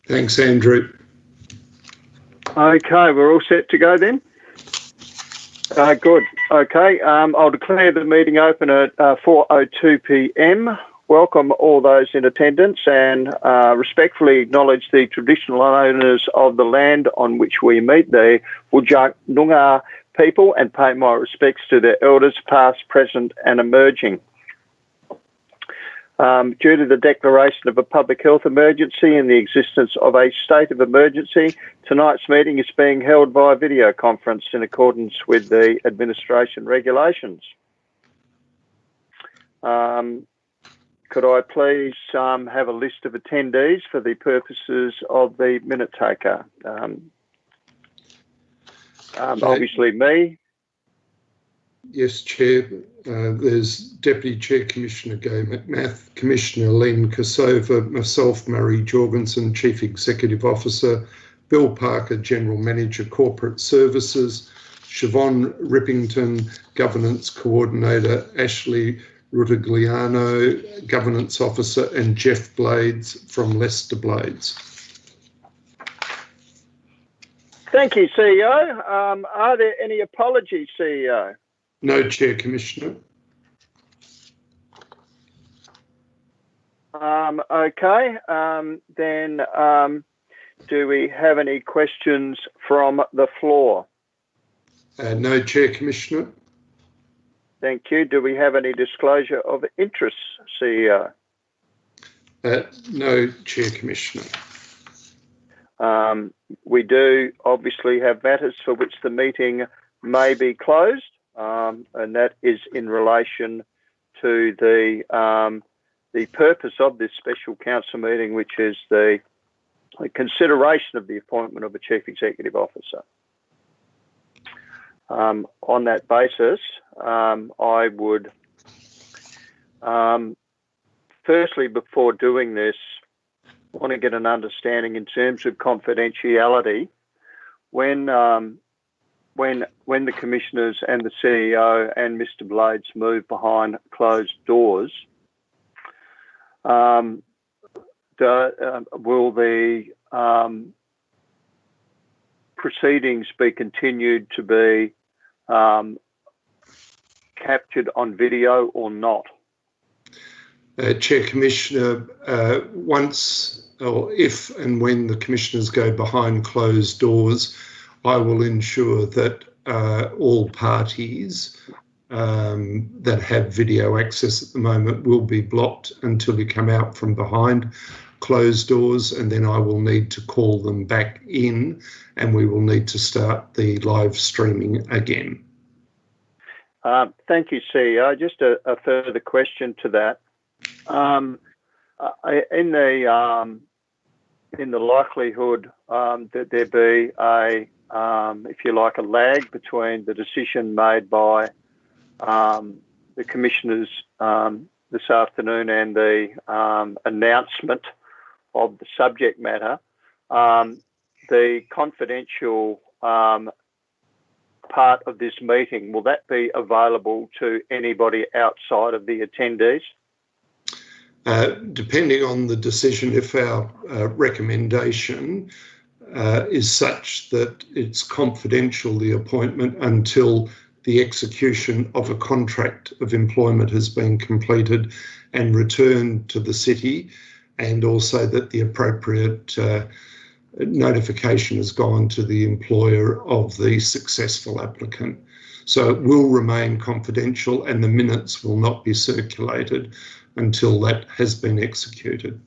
Thanks, Andrew. Okay, we're all set to go then? Good. Okay, I'll declare the meeting open at 4:02 p.m. Welcome all those in attendance and respectfully acknowledge the traditional owners of the land on which we meet, the Whadjuk Noongar people, and pay my respects to their elders past, present and emerging. Due to the declaration of a public health emergency and the existence of a state of emergency, tonight's meeting is being held via video conference in accordance with the administration regulations. Could I please have a list of attendees for the purposes of the minute taker? Obviously me. Yes, Chair. There's Deputy Chair Commissioner Gay McMath, Commissioner Len Kosova, myself, Murray Jorgensen, Chief Executive Officer, Bill Parker, General Manager, Corporate Services, Siobhan Rippington, Governance Coordinator, Ashley Rutigliano, Governance Officer, and Jeff Blades from Leicester Blades. Thank you, CEO. Are there any apologies, CEO? No, Chair, Commissioner. Okay, then do we have any questions from the floor? No, Chair, Commissioner. Thank you. Do we have any disclosure of interests, CEO? No, Chair, Commissioner. We do obviously have matters for which the meeting may be closed. And that is in relation to the purpose of this special council meeting, which is the consideration of the appointment of a Chief Executive Officer. On that basis, I would, firstly, before doing this, want to get an understanding in terms of confidentiality. When the commissioners and the CEO and Mr. Blades move behind closed doors, will the proceedings be continued to be captured on video or not? Chair, Commissioner, once or if and when the commissioners go behind closed doors, I will ensure that all parties that have video access at the moment will be blocked until you come out from behind closed doors, and then I will need to call them back in and we will need to start the live streaming again. Thank you, CEO. Just a further question to that. In the likelihood that there be a if you like, a lag between the decision made by the commissioners this afternoon and the announcement of the subject matter, the confidential part of this meeting, will that be available to anybody outside of the attendees? Depending on the decision, if our recommendation is such that it's confidential, the appointment, until the execution of a contract of employment has been completed and returned to the city, and also that the appropriate notification has gone to the employer of the successful applicant. So it will remain confidential and the minutes will not be circulated until that has been executed.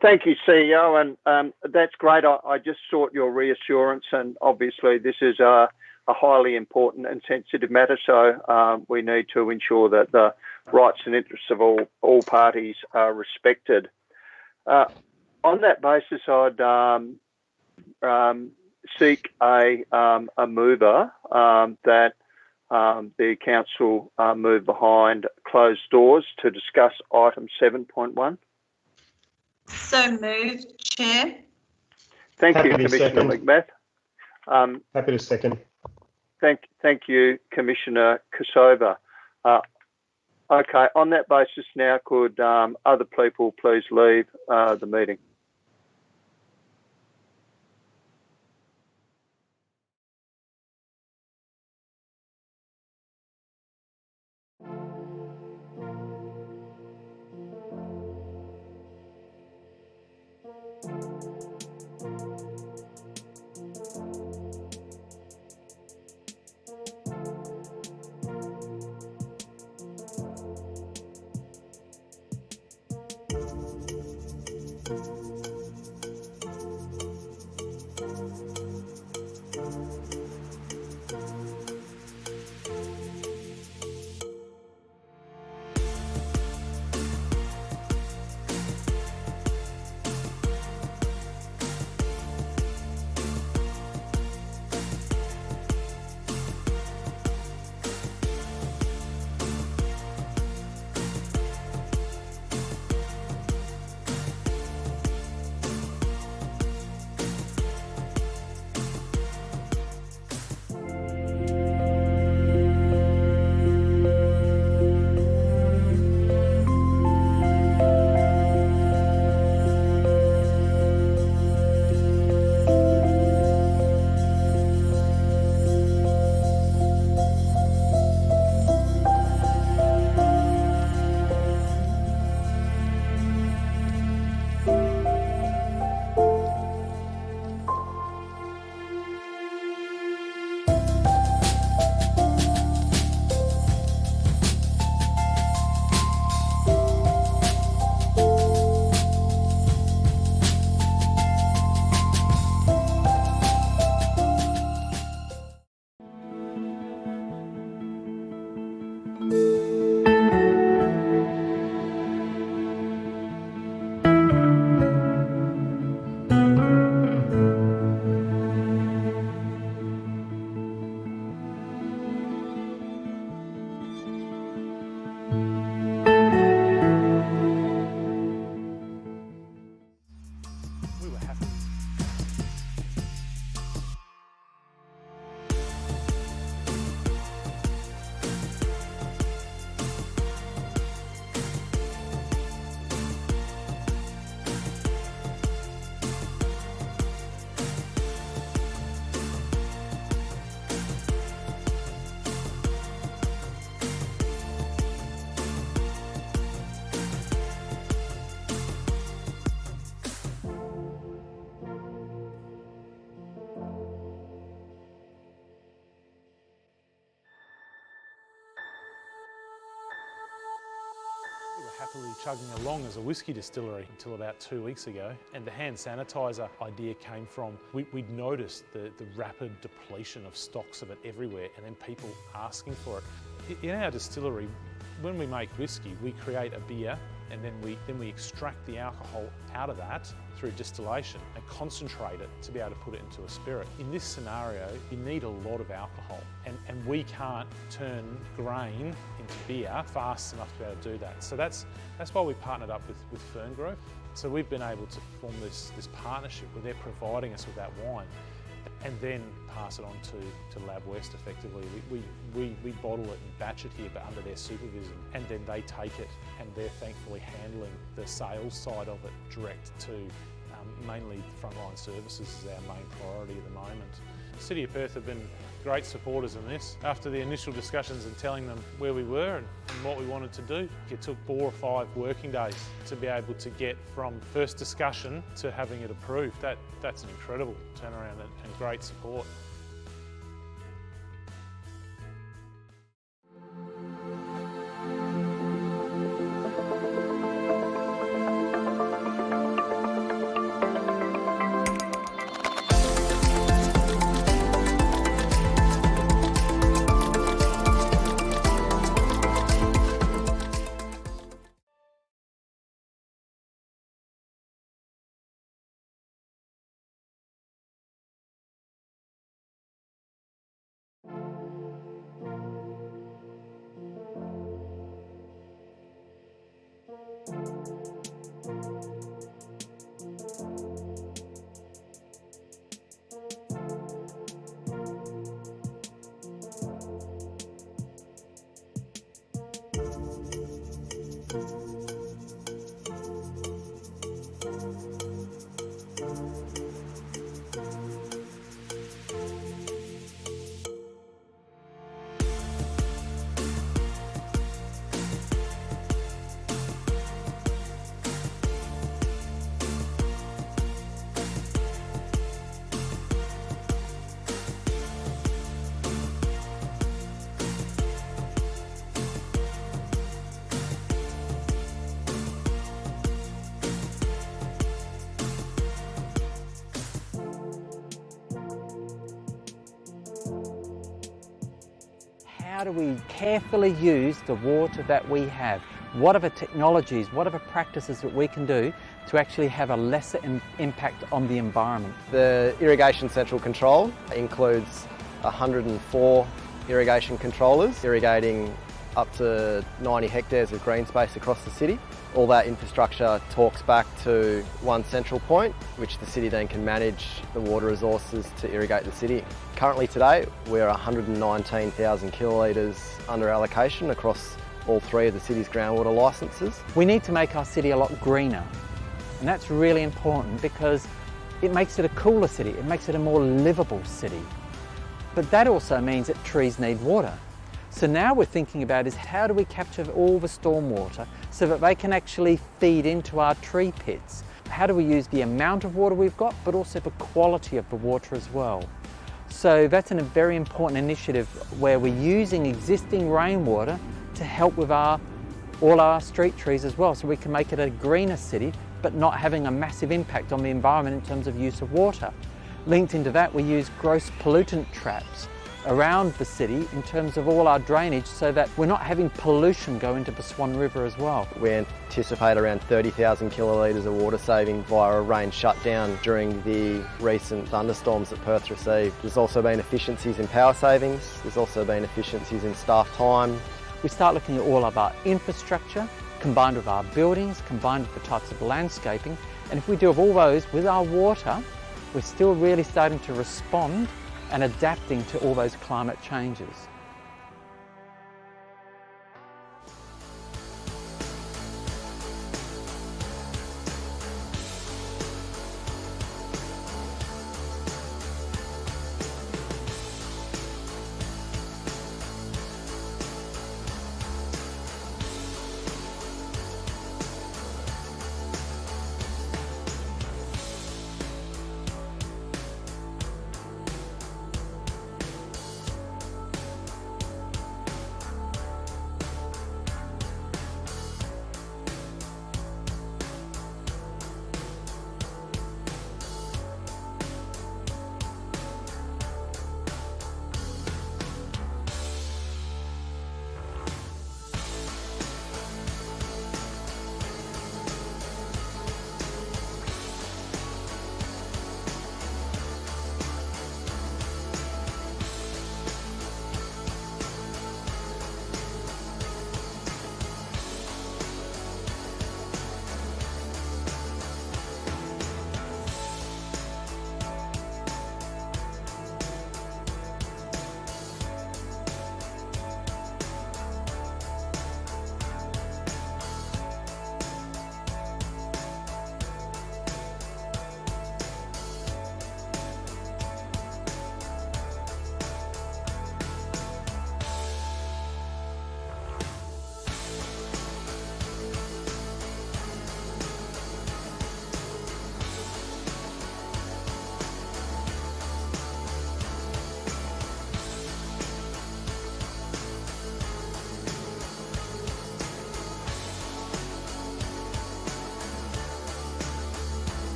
Thank you, CEO, and that's great. I just sought your reassurance, and obviously this is a highly important and sensitive matter, so we need to ensure that the rights and interests of all parties are respected. On that basis, I'd seek a mover that the council move behind closed doors to discuss item 7.1. So moved, Chair. Thank you, Commissioner McMath. Happy to second. Thank you, Commissioner Kosova. Okay, on that basis now, could other people please leave the meeting? happily chugging along as a whiskey distillery until about 2 weeks ago. And the hand sanitizer idea came from, we'd noticed the rapid depletion of stocks of it everywhere and then people asking for it. In our distillery, when we make whiskey, we create a beer and then we extract the alcohol out of that through distillation and concentrate it to be able to put it into a spirit. In this scenario, you need a lot of alcohol and we can't turn grain into beer fast enough to be able to do that. So that's why we partnered up with Fern Grove. So we've been able to form this partnership where they're providing us with that wine and then pass it on to Lab West effectively. We bottle it and batch it here but under their supervision, and then they take it and they're thankfully handling the sales side of it direct to mainly frontline services is our main priority at the moment. The City of Perth have been great supporters in this. After the initial discussions and telling them where we were and what we wanted to do, it took 4 or 5 working days to be able to get from first discussion to having it approved. That's an incredible turnaround and great support. How do we carefully use the water that we have? What are the technologies, what are the practices that we can do to actually have a lesser impact on the environment? The irrigation central control includes 104 irrigation controllers irrigating up to 90 hectares of green space across the city. All that infrastructure talks back to one central point, which the city then can manage the water resources to irrigate the city. Currently today, we're 119,000 kilolitres under allocation across all 3 of the city's groundwater licences. We need to make our city a lot greener, and that's really important because it makes it a cooler city, it makes it a more livable city. But that also means that trees need water. So now we're thinking about is how do we capture all the stormwater so that they can actually feed into our tree pits? How do we use the amount of water we've got, but also the quality of the water as well? So that's a very important initiative where we're using existing rainwater to help with all our street trees as well, so we can make it a greener city, but not having a massive impact on the environment in terms of use of water. Linked into that, we use gross pollutant traps around the city in terms of all our drainage so that we're not having pollution go into the Swan River as well. We anticipate around 30,000 kilolitres of water saving via a rain shutdown during the recent thunderstorms that Perth received. There's also been efficiencies in power savings, there's also been efficiencies in staff time. We start looking at all of our infrastructure, combined with our buildings, combined with the types of landscaping, and if we do all those with our water, we're still really starting to respond and adapting to all those climate changes.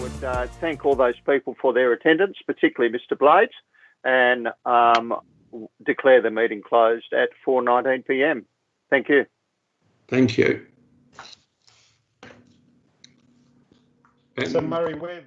would thank all those people for their attendance, particularly Mr. Blades, and declare the meeting closed at 4:19 p.m. Thank you. Thank you. So Murray, we're